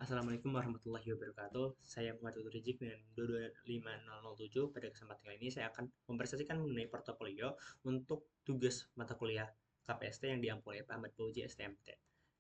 Assalamualaikum warahmatullahi wabarakatuh. Saya Muhammad Rizik dengan 225007. Pada kesempatan kali ini saya akan mempresentasikan mengenai portofolio untuk tugas mata kuliah KPST yang diampu oleh Pak Ahmad Fauzi STMT.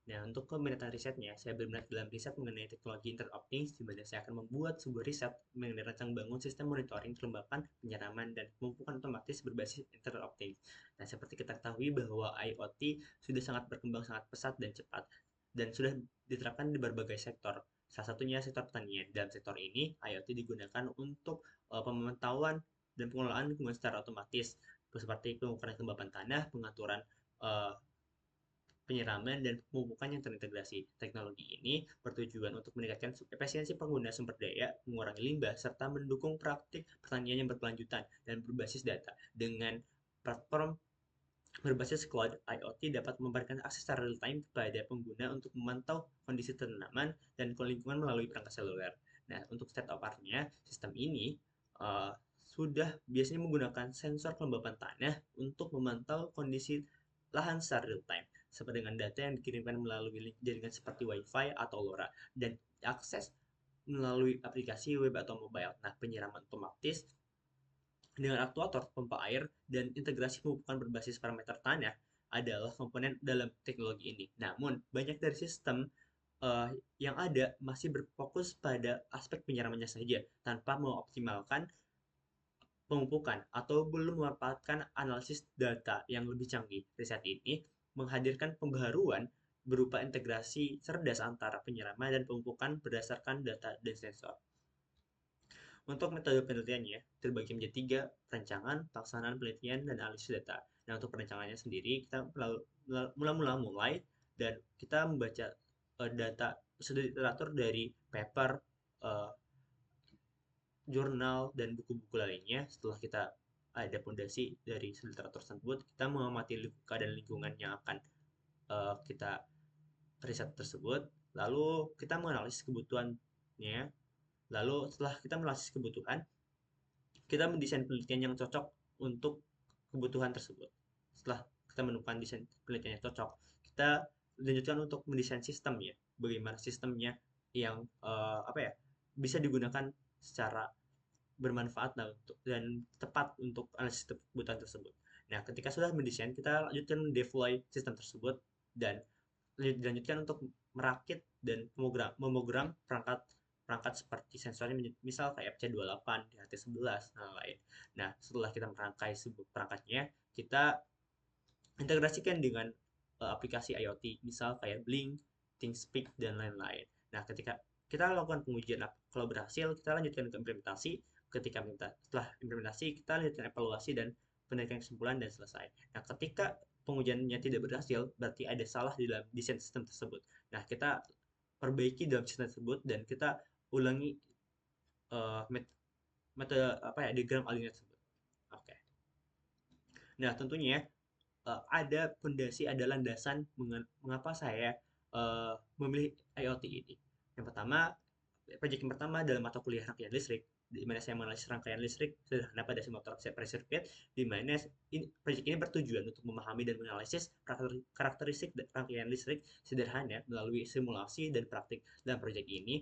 Nah, untuk keminatan risetnya, saya berminat dalam riset mengenai teknologi Internet of Things, di mana saya akan membuat sebuah riset mengenai rancang bangun sistem monitoring kelembapan, penyiraman, dan pemupukan otomatis berbasis Internet of Things. Nah, seperti kita ketahui bahwa IoT sudah sangat berkembang sangat pesat dan cepat, dan sudah diterapkan di berbagai sektor. Salah satunya sektor pertanian. Dalam sektor ini, IoT digunakan untuk pemantauan dan pengelolaan lingkungan secara otomatis, seperti pengukuran kelembapan tanah, pengaturan uh, penyiraman, dan pemupukan yang terintegrasi. Teknologi ini bertujuan untuk meningkatkan efisiensi pengguna sumber daya, mengurangi limbah, serta mendukung praktik pertanian yang berkelanjutan dan berbasis data. Dengan platform berbasis cloud, IoT dapat memberikan akses secara real-time kepada pengguna untuk memantau kondisi tanaman dan lingkungan melalui perangkat seluler. Nah, untuk state of art-nya, sistem ini sudah biasanya menggunakan sensor kelembapan tanah untuk memantau kondisi lahan secara real-time, seperti dengan data yang dikirimkan melalui jaringan seperti Wi-Fi atau LoRa, dan akses melalui aplikasi web atau mobile. Nah, penyiraman otomatis dengan aktuator, pompa air, dan integrasi pemupukan berbasis parameter tanah adalah komponen dalam teknologi ini. Namun, banyak dari sistem yang ada masih berfokus pada aspek penyiramannya saja, tanpa mengoptimalkan pemupukan atau belum memanfaatkan analisis data yang lebih canggih. Riset ini menghadirkan pembaharuan berupa integrasi cerdas antara penyiraman dan pemupukan berdasarkan data dan sensor. Untuk metode penelitiannya terbagi menjadi tiga: perencanaan, pelaksanaan penelitian, dan analisis data. Nah, untuk perencanannya sendiri, kita mulai dan kita membaca data studi literatur dari paper, uh, jurnal, dan buku-buku lainnya. Setelah kita ada fondasi dari studi literatur tersebut, kita mengamati keadaan lingkungan yang akan kita riset tersebut. Lalu kita menganalisis kebutuhannya. Lalu setelah kita menganalisis kebutuhan, kita mendesain penelitian yang cocok untuk kebutuhan tersebut. Setelah kita menemukan desain penelitian yang cocok, kita lanjutkan untuk mendesain sistemnya. Bagaimana sistemnya yang apa ya, bisa digunakan secara bermanfaat dan tepat untuk analisis kebutuhan tersebut. Nah, ketika sudah mendesain, kita lanjutkan deploy sistem tersebut dan dilanjutkan untuk merakit dan memogram perangkat perangkat seperti sensornya, misal kayak FC28, DHT11, dan lain-lain. Nah, setelah kita merangkai sebuah perangkatnya, kita integrasikan dengan aplikasi IoT, misal kayak Blink, ThinkSpeak, dan lain-lain. Nah, ketika kita lakukan pengujian, kalau berhasil, kita lanjutkan ke implementasi. Setelah implementasi, kita lanjutkan evaluasi dan penelitian kesimpulan dan selesai. Nah, ketika pengujiannya tidak berhasil, berarti ada salah di dalam desain sistem tersebut. Nah, kita perbaiki dalam sistem tersebut dan kita ulangi metode apa ya, diagram align tersebut. Oke. Nah, tentunya ada fondasi, ada landasan mengapa saya memilih IoT ini. Yang pertama, proyek yang pertama dalam mata kuliah rangkaian listrik, di mana saya menganalisis rangkaian listrik sederhana pada simulator pressure circuit, di mana proyek ini bertujuan untuk memahami dan menganalisis karakteristik rangkaian listrik sederhana melalui simulasi dan praktik. Dalam proyek ini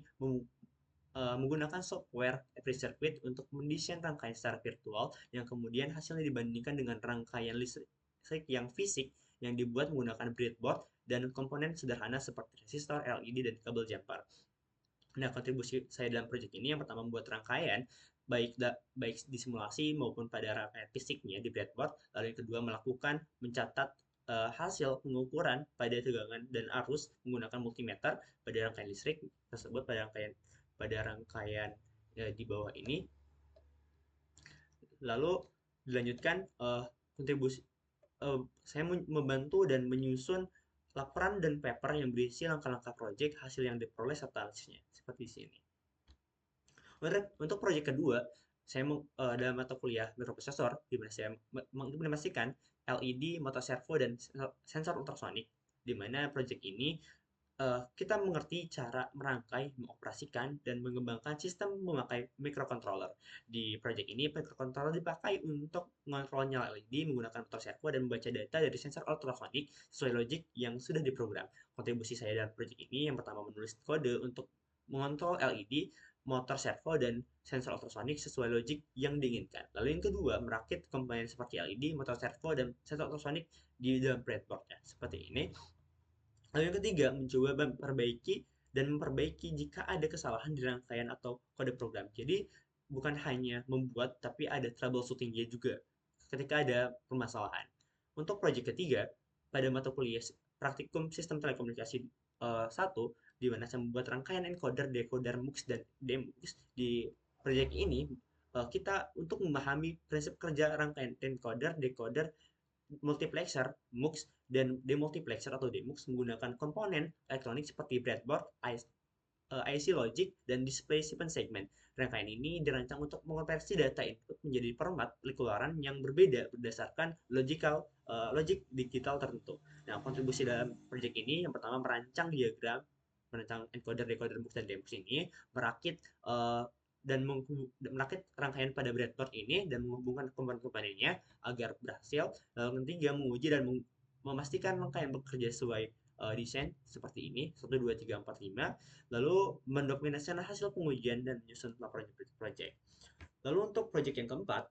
menggunakan software free circuit untuk mendesain rangkaian secara virtual yang kemudian hasilnya dibandingkan dengan rangkaian listrik yang fisik yang dibuat menggunakan breadboard dan komponen sederhana seperti resistor, LED, dan kabel jumper. Nah, kontribusi saya dalam proyek ini yang pertama membuat rangkaian baik di simulasi maupun pada rangkaian fisiknya di breadboard. Lalu yang kedua melakukan mencatat hasil pengukuran pada tegangan dan arus menggunakan multimeter pada rangkaian listrik tersebut, pada rangkaian di bawah ini. Lalu dilanjutkan kontribusi saya membantu dan menyusun laporan dan paper yang berisi langkah-langkah proyek, hasil yang diperoleh serta analisisnya seperti di sini. Untuk proyek kedua, saya dalam mata kuliah mikroprosesor, di mana saya mengimplementasikan LED, motor servo, dan sensor ultrasonik, di mana proyek ini kita mengerti cara merangkai, mengoperasikan, dan mengembangkan sistem memakai microcontroller. Di proyek ini, microcontroller dipakai untuk mengontrol nyala LED menggunakan motor servo dan membaca data dari sensor ultrasonik sesuai logik yang sudah diprogram. Kontribusi saya dalam proyek ini yang pertama menulis kode untuk mengontrol LED, motor servo, dan sensor ultrasonik sesuai logik yang diinginkan. Lalu yang kedua, merakit komponen seperti LED, motor servo, dan sensor ultrasonik di dalam breadboardnya. Seperti ini. Lalu yang ketiga, mencoba memperbaiki jika ada kesalahan di rangkaian atau kode program. Jadi, bukan hanya membuat, tapi ada troubleshooting-nya juga ketika ada permasalahan. Untuk proyek ketiga, pada mata kuliah praktikum sistem telekomunikasi 1, di mana saya membuat rangkaian encoder, decoder, MUX, dan DMUX. Di proyek ini, kita untuk memahami prinsip kerja rangkaian encoder, decoder, multiplexer, MUX, dan demultiplexer atau demux menggunakan komponen elektronik seperti breadboard, IC logic, dan display shipment segment. Rangkaian ini dirancang untuk mengonversi data input menjadi format keluaran yang berbeda berdasarkan logic digital tertentu. Nah, kontribusi dalam proyek ini yang pertama merancang encoder, decoder, MUX, dan demux ini, merakit dan merakit rangkaian pada breadboard ini dan menghubungkan komponen-komponennya agar berhasil. Lalu yang ketiga, menguji dan memastikan rangkaian bekerja sesuai desain seperti ini 1, 2, 3, 4, 5. Lalu mendokumentasikan hasil pengujian dan menyusun laporan proyek. Lalu untuk proyek yang keempat,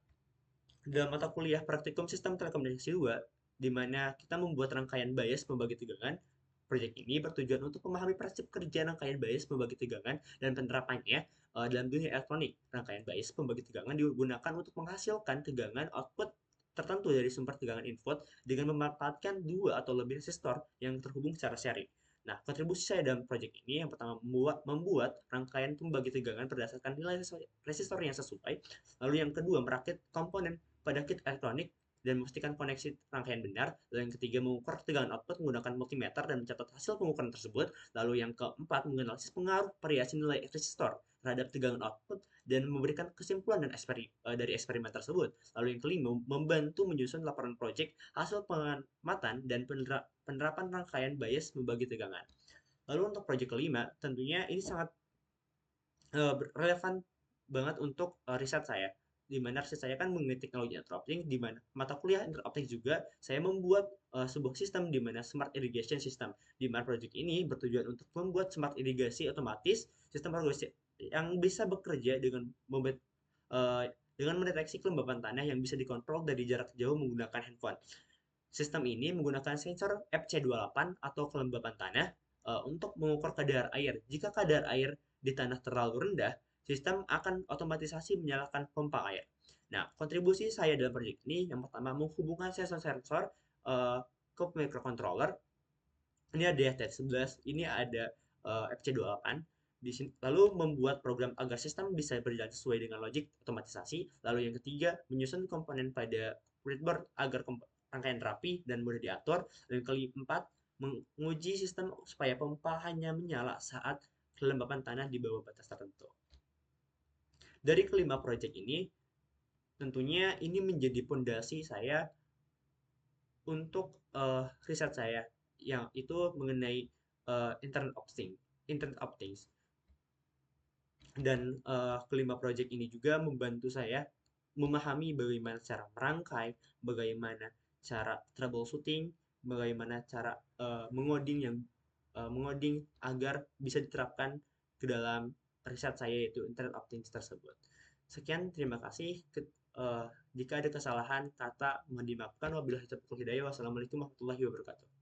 dalam mata kuliah praktikum sistem telekomunikasi 2, di mana kita membuat rangkaian bias pembagi tegangan. Proyek ini bertujuan untuk memahami prinsip kerja rangkaian bias pembagi tegangan dan penerapannya dalam dunia elektronik. Rangkaian bias pembagi tegangan digunakan untuk menghasilkan tegangan output tertentu dari sumber tegangan input dengan memanfaatkan dua atau lebih resistor yang terhubung secara seri. Nah, kontribusi saya dalam proyek ini yang pertama membuat rangkaian pembagi tegangan berdasarkan nilai resistor yang sesuai. Lalu yang kedua, merakit komponen pada kit elektronik dan memastikan koneksi rangkaian benar. Lalu yang ketiga, mengukur tegangan output menggunakan multimeter dan mencatat hasil pengukuran tersebut. Lalu yang keempat, menganalisis pengaruh variasi nilai resistor terhadap tegangan output dan memberikan kesimpulan dari eksperimen tersebut. Lalu yang kelima, membantu menyusun laporan proyek, hasil pengamatan, dan penerapan rangkaian bias membagi tegangan. Lalu untuk proyek kelima, tentunya ini sangat relevan banget untuk riset saya, di mana riset saya kan mengenai teknologi internet opting, di mana mata kuliah internet opting juga saya membuat sebuah sistem di mana smart irrigation system, di mana proyek ini bertujuan untuk membuat smart irigasi otomatis, sistem irigasi yang bisa bekerja dengan mendeteksi kelembapan tanah yang bisa dikontrol dari jarak jauh menggunakan handphone. Sistem ini menggunakan sensor FC28 atau kelembapan tanah untuk mengukur kadar air. Jika kadar air di tanah terlalu rendah, sistem akan otomatisasi menyalakan pompa air. Nah, kontribusi saya dalam proyek ini yang pertama menghubungkan sensor-sensor ke microcontroller. Ini ada TF11, ini ada FC28. Lalu membuat program agar sistem bisa berjalan sesuai dengan logik otomatisasi. Lalu yang ketiga, menyusun komponen pada breadboard agar rangkaian rapi dan mudah diatur. Dan yang keempat, menguji sistem supaya pompa hanya menyala saat kelembapan tanah di bawah batas tertentu. Dari kelima proyek ini, tentunya ini menjadi fondasi saya untuk riset saya yang itu mengenai Internet of Things. Dan kelima proyek ini juga membantu saya memahami bagaimana cara merangkai, bagaimana cara troubleshooting, bagaimana cara mengoding agar bisa diterapkan ke dalam riset saya yaitu Internet of Things tersebut. Sekian, terima kasih. Jika ada kesalahan kata mohon dimaafkan. Wabillahi taufiq wal hidayah. Wassalamualaikum warahmatullahi wabarakatuh.